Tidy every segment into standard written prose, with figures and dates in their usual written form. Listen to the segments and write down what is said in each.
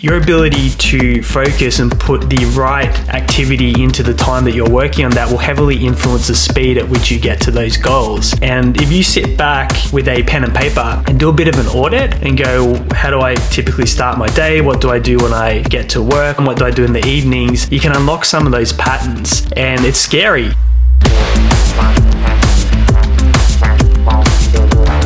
Your ability to focus and put the right activity into the time that you're working on that will heavily influence the speed at which you get to those goals. And if you sit back with a pen and paper and do a bit of an audit and go, how do I typically start my day? What do I do when I get to work? And what do I do in the evenings? You can unlock some of those patterns, and it's scary.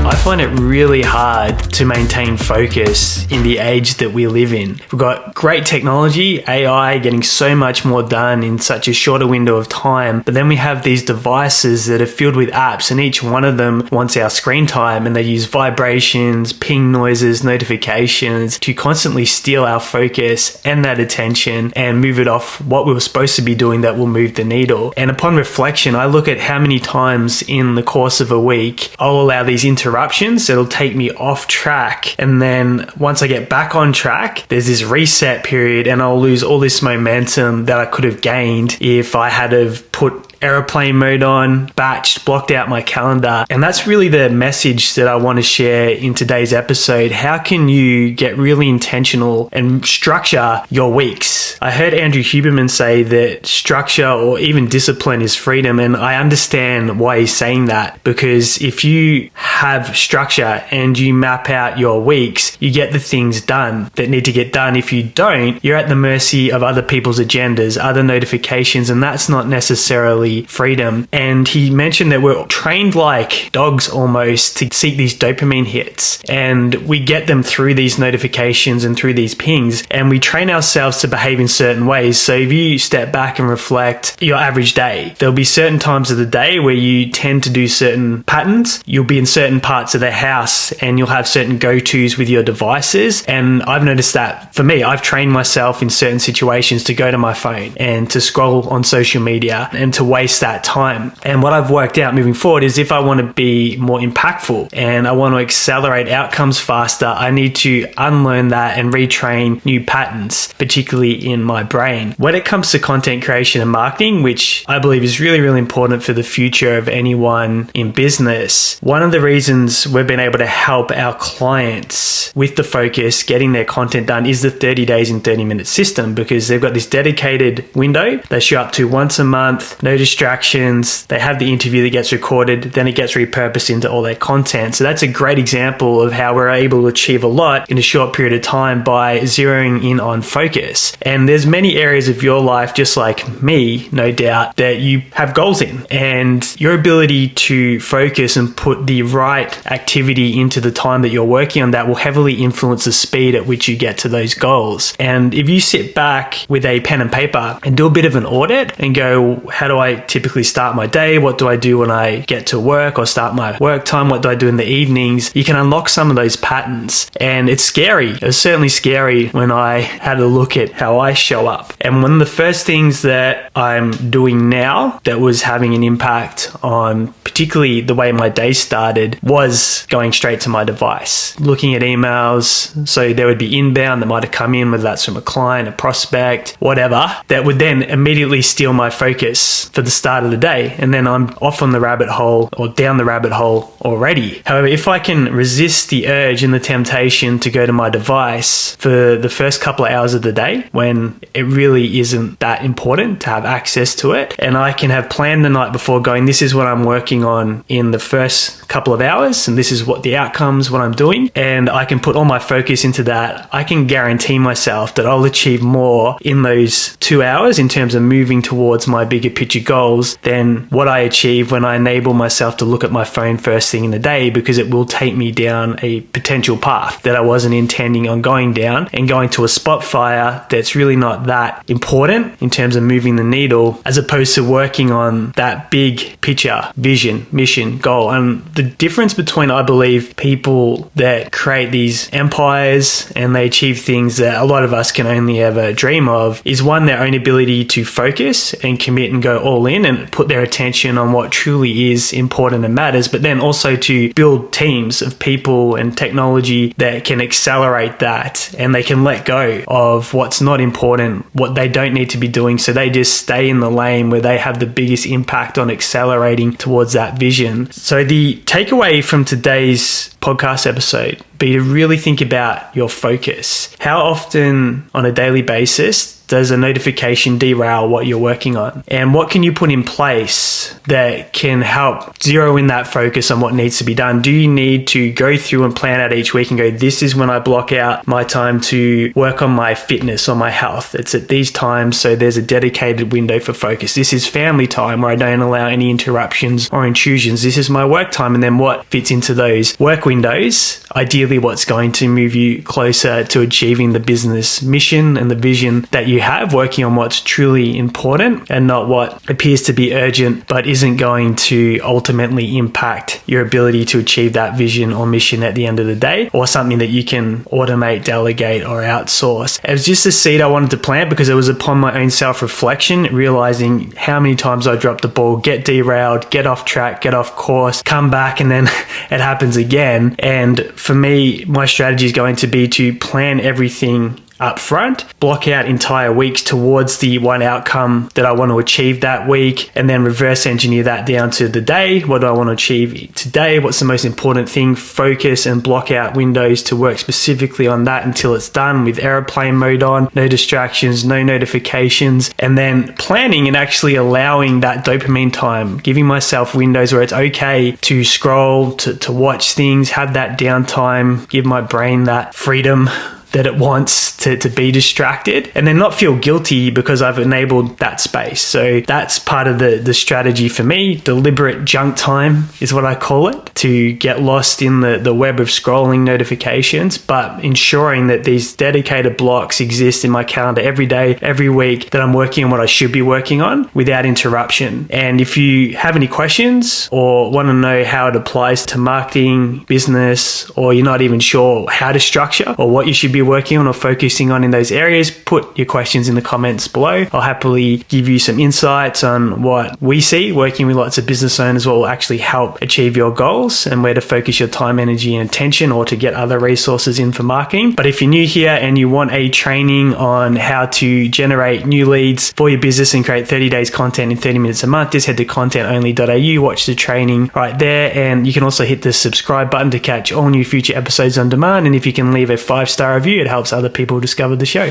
I find it really hard to maintain focus in the age that we live in. We've got great technology, AI, getting so much more done in such a shorter window of time, but then we have these devices that are filled with apps, and each one of them wants our screen time, and they use vibrations, ping noises, notifications to constantly steal our focus and that attention and move it off what we were supposed to be doing that will move the needle. And upon reflection, I look at how many times in the course of a week I'll allow these interruptions that'll take me off track, and then once I get back on track, there's this reset period and I'll lose all this momentum that I could have gained if I had have put airplane mode on, batched, blocked out my calendar. And that's really the message that I want to share in today's episode. How can you get really intentional and structure your weeks? I heard Andrew Huberman say that structure or even discipline is freedom, and I understand why he's saying that, because if you have structure and you map out your weeks, you get the things done that need to get done. If you don't, you're at the mercy of other people's agendas, other notifications, and that's not necessarily freedom. And he mentioned that we're trained like dogs almost to seek these dopamine hits, and we get them through these notifications and through these pings, and we train ourselves to behave in certain ways. So if you step back and reflect your average day, there'll be certain times of the day where you tend to do certain patterns. You'll be in certain parts of the house and you'll have certain go-tos with your devices. And I've noticed that for me, I've trained myself in certain situations to go to my phone and to scroll on social media and to waste that time. And what I've worked out moving forward is if I want to be more impactful and I want to accelerate outcomes faster, I need to unlearn that and retrain new patterns, particularly in my brain. When it comes to content creation and marketing, which I believe is really, really important for the future of anyone in business, one of the reasons we've been able to help our clients with the focus, getting their content done, is the 30 days in 30 minutes system, because they've got this dedicated window they show up to once a month, no distractions. They have the interview that gets recorded, then it gets repurposed into all their content. So that's a great example of how we're able to achieve a lot in a short period of time by zeroing in on focus. And there's many areas of your life, just like me, no doubt, that you have goals in, and your ability to focus and put the right activity into the time that you're working on that will heavily influence the speed at which you get to those goals. And if you sit back with a pen and paper and do a bit of an audit and go, how do I typically start my day? What do I do when I get to work or start my work time? What do I do in the evenings? You can unlock some of those patterns, and it's scary. It was certainly scary when I had a look at how I show up. And one of the first things that I'm doing now that was having an impact on particularly the way my day started was going straight to my device, looking at emails. So there would be inbound that might have come in, whether that's from a client, a prospect, whatever, that would then immediately steal my focus for the start of the day. And then I'm off on the rabbit hole or down the rabbit hole already. However, if I can resist the urge and the temptation to go to my device for the first couple of hours of the day when it really isn't that important to have access to it, and I can have planned the night before going, this is what I'm working on in the first couple of hours, and this is what the outcomes, what I'm doing, and I can put all my focus into that, I can guarantee myself that I'll achieve more in those 2 hours in terms of moving towards my bigger picture goals than what I achieve when I enable myself to look at my phone first thing in the day, because it will take me down a potential path that I wasn't intending on going down and going to a spot fire that's really not that important in terms of moving the needle, as opposed to working on that big picture, vision, mission, goal. And the difference between, I believe, people that create these empires and they achieve things that a lot of us can only ever dream of is, one, their own ability to focus and commit and go all all in and put their attention on what truly is important and matters, but then also to build teams of people and technology that can accelerate that, and they can let go of what's not important, what they don't need to be doing, so they just stay in the lane where they have the biggest impact on accelerating towards that vision. So the takeaway from today's podcast episode be to really think about your focus. How often on a daily basis does a notification derail what you're working on? And what can you put in place that can help zero in that focus on what needs to be done? Do you need to go through and plan out each week and go, this is when I block out my time to work on my fitness or my health? It's at these times, so there's a dedicated window for focus. This is family time where I don't allow any interruptions or intrusions. This is my work time. And then what fits into those work windows? Ideally, what's going to move you closer to achieving the business mission and the vision that you have, working on what's truly important and not what appears to be urgent but isn't going to ultimately impact your ability to achieve that vision or mission at the end of the day, or something that you can automate, delegate, or outsource. It was just a seed I wanted to plant because it was upon my own self-reflection, realizing how many times I dropped the ball, get derailed, get off track, get off course, come back, and then it happens again. And for me, my strategy is going to be to plan everything up front, block out entire weeks towards the one outcome that I want to achieve that week, and then reverse engineer that down to the day. What do I want to achieve today? What's the most important thing? Focus and block out windows to work specifically on that until it's done, with airplane mode on, no distractions, no notifications, and then planning and actually allowing that dopamine time, giving myself windows where it's okay to scroll, to watch things, have that downtime, give my brain that freedom that it wants to be distracted, and then not feel guilty because I've enabled that space. So that's part of the strategy for me. Deliberate junk time is what I call it, to get lost in the web of scrolling notifications, but ensuring that these dedicated blocks exist in my calendar every day, every week, that I'm working on what I should be working on without interruption. And if you have any questions or want to know how it applies to marketing, business, or you're not even sure how to structure or what you should be working on or focusing on in those areas, put your questions in the comments below. I'll happily give you some insights on what we see working with lots of business owners, what will actually help achieve your goals and where to focus your time, energy, and attention, or to get other resources in for marketing. But if you're new here and you want a training on how to generate new leads for your business and create 30 days content in 30 minutes a month, just head to contentonly.au, watch the training right there, and you can also hit the subscribe button to catch all new future episodes on demand. And if you can leave a 5-star review, it helps other people discover the show.